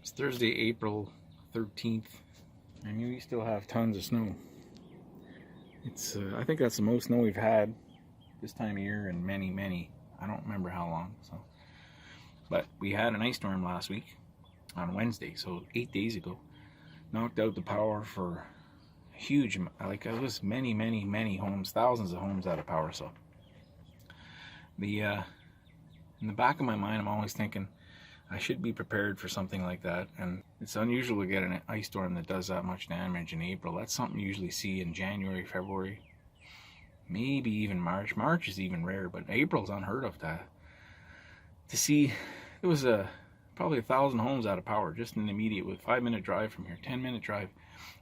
It's Thursday, April 13th, and we still have tons of snow. It's I think that's the most snow we've had this time of year in many, I don't remember how long. So, but we had an ice storm last week on Wednesday, so 8 days ago. Knocked out the power for a huge, like it was many homes, thousands of homes out of power. So in the back of my mind, I'm always thinking I should be prepared for something like that. And it's unusual to get an ice storm that does that much damage in April. That's something you usually see in January, February, maybe even March. March is even rare, but April's unheard of to see. It was probably 1,000 homes out of power just in the immediate, with 5-minute drive from here, 10-minute drive.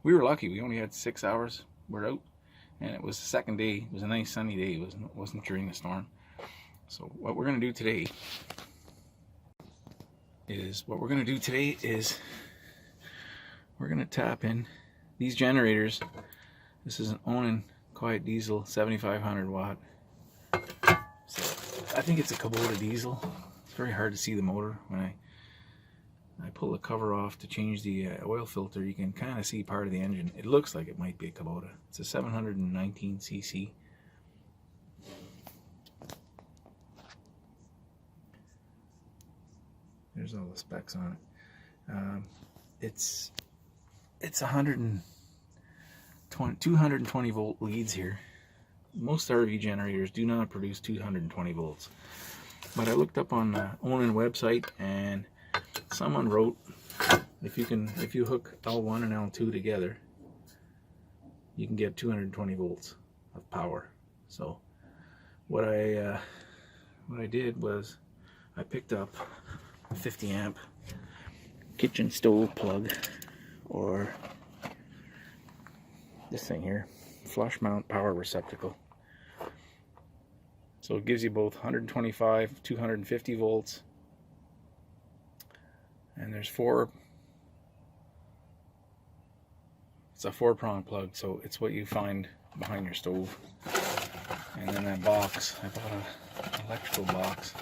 We were lucky. We only had 6 hours. We're out, and it was the second day. It was a nice sunny day. It wasn't during the storm. So what we're gonna do today is we're gonna tap in these generators. This is an Onan Quiet Diesel 7500 watt. So I think it's a Kubota diesel. It's very hard to see the motor when I pull the cover off to change the oil filter. You can kind of see part of the engine. It looks like it might be a Kubota. It's a 719 cc. There's all the specs on it. It's 220 volt leads here. Most RV generators do not produce 220 volts. But I looked up on the Onan website, and someone wrote if you hook L1 and L2 together, you can get 220 volts of power. So what I did was I picked up a 50 amp kitchen stove plug, or this thing here, flush mount power receptacle. So it gives you both 125, 250 volts, and there's it's a 4-prong plug, so it's what you find behind your stove. And then that box, I bought an electrical box.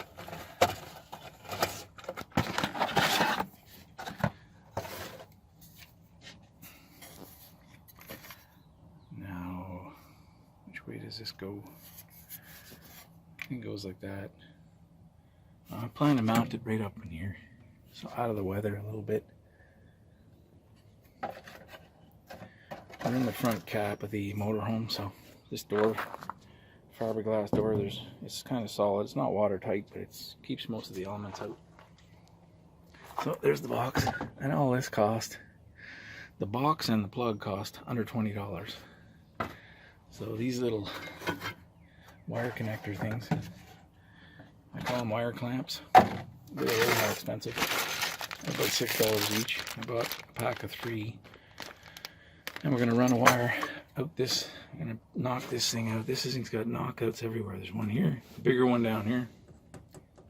Now, which way does this go? I think it goes like that. I plan to mount it right up in here, so out of the weather a little bit. We're in the front cap of the motorhome, so this door, fiberglass door, it's kind of solid. It's not watertight, but it keeps most of the elements out. So there's the box, and all this cost. The box and the plug cost under $20. So these little wire connector things, I call them wire clamps. They're a little more expensive. They're about $6 each. I bought a pack of 3. And we're going to run a wire out this. I'm going to knock this thing out. This thing's got knockouts everywhere. There's one here, a bigger one down here.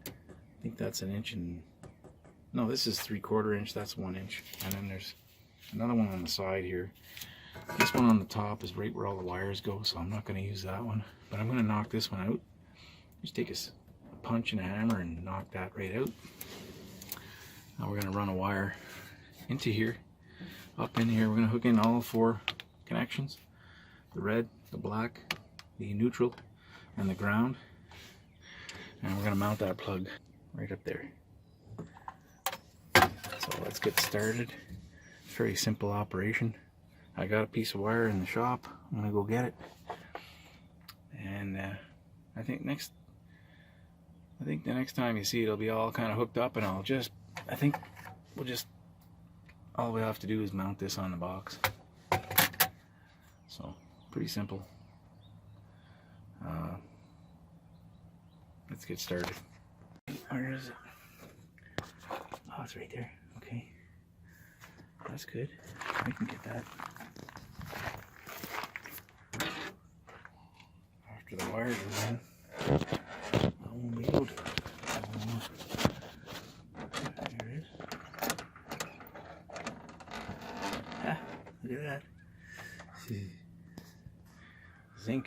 I think that's an inch and... No, this is 3/4 inch. That's 1 inch. And then there's another one on the side here. This one on the top is right where all the wires go, so I'm not going to use that one. But I'm going to knock this one out. Just take a punch and a hammer and knock that right out. Now we're going to run a wire into here, up in here. We're going to hook in all 4 connections. The red, the black, the neutral, and the ground. And we're going to mount that plug right up there. So let's get started. It's a very simple operation. I got a piece of wire in the shop. I'm gonna go get it, and I think the next time you see it, it'll be all kind of hooked up, and all we have to do is mount this on the box. So pretty simple. Let's get started. Where is it? Oh, it's right there. Okay, that's good. We can get that. After the wires are in, I won't be able to. There it is. Ah, look at that. Zinc.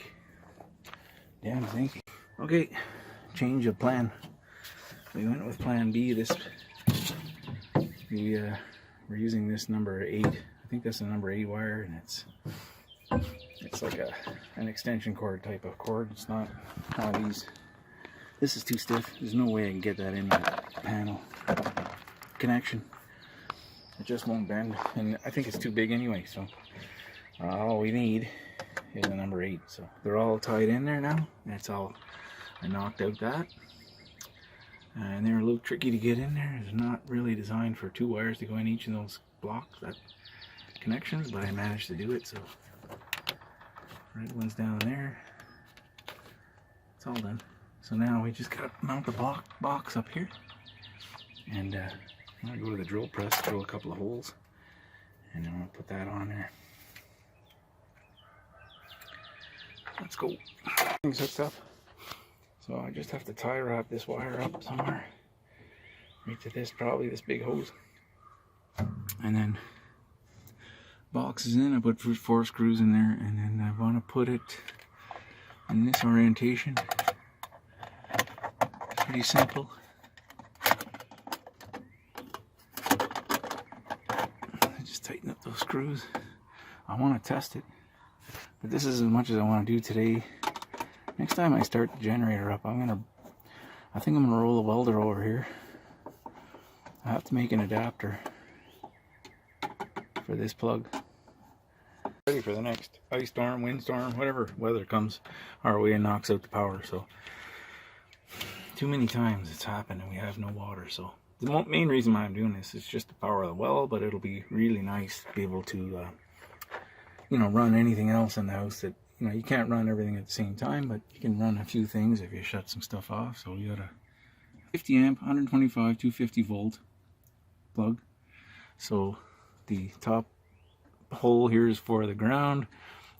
Damn zinc. Okay, change of plan. We went with plan B we're using this number 8. I think that's the number 8 wire, and it's like an extension cord type of cord. It's not one of these. This is too stiff. There's no way I can get that in that panel connection. It just won't bend, and I think it's too big anyway. So all we need is a number 8. So they're all tied in there now. That's all. I knocked out that, and they're a little tricky to get in there. It's not really designed for 2 wires to go in each of those blocks, that connections, but I managed to do it. So right one's down there. It's all done. So now we just gotta mount the box up here, and I'm gonna go to the drill press, drill a couple of holes, and then I'm gonna put that on there. Let's go. Things hooked up. So I just have to tie wrap this wire up somewhere. Right to this, probably this big hose. And then box is in. I put 4 screws in there, and then I want to put it in this orientation. Pretty simple. I just tighten up those screws. I want to test it, but this is as much as I want to do today. Next time I start the generator up, I think I'm gonna roll a welder over here. I have to make an adapter for this plug. Ready for the next ice storm, windstorm, whatever weather comes our way and knocks out the power. So too many times it's happened and we have no water. So the main reason why I'm doing this is just to power the well, but it'll be really nice to be able to run anything else in the house that you can't run everything at the same time, but you can run a few things if you shut some stuff off. So we got a 50 amp, 125, 250 volt plug. So the top hole here is for the ground.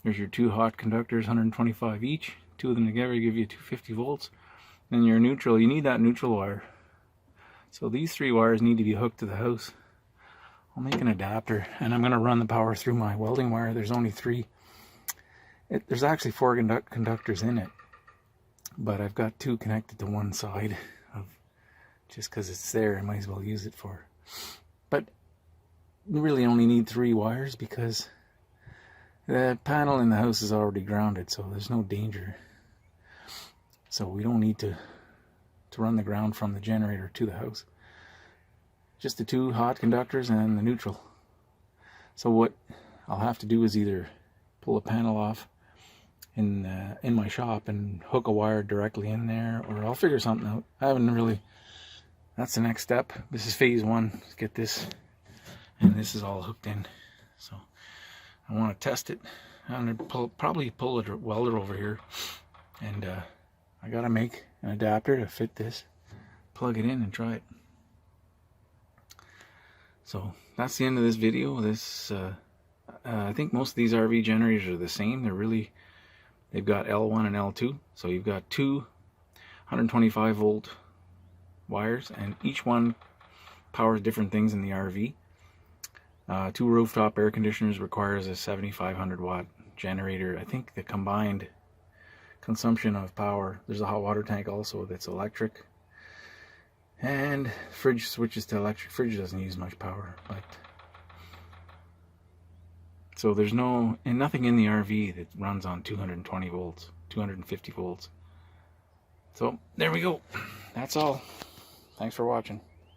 There's your 2 hot conductors, 125 each. 2 of them together give you 250 volts. Then your neutral, you need that neutral wire. So these 3 wires need to be hooked to the house. I'll make an adapter, and I'm going to run the power through my welding wire. There's only 3. There's actually 4 conductors in it, but I've got 2 connected to one side just because it's there. I might as well use it for. But you really only need 3 wires because the panel in the house is already grounded, so there's no danger. So we don't need to run the ground from the generator to the house. Just the 2 hot conductors and the neutral. So what I'll have to do is either pull a panel off in my shop and hook a wire directly in there, or I'll figure something out. I haven't really. That's the next step. This is phase 1. Let's get this, and this is all hooked in. So I want to test it. I'm gonna probably pull a welder over here, and I gotta make an adapter to fit this. Plug it in and try it. So that's the end of this video. I think most of these RV generators are the same. They've got L1 and L2. So you've got 2 125 volt wires, and each one powers different things in the RV. 2 rooftop air conditioners requires a 7,500 watt generator. I think the combined consumption of power, there's a hot water tank also that's electric, and fridge switches to electric. Fridge doesn't use much power, but so there's nothing in the RV that runs on 220 volts, 250 volts. So there we go. That's all. Thanks for watching.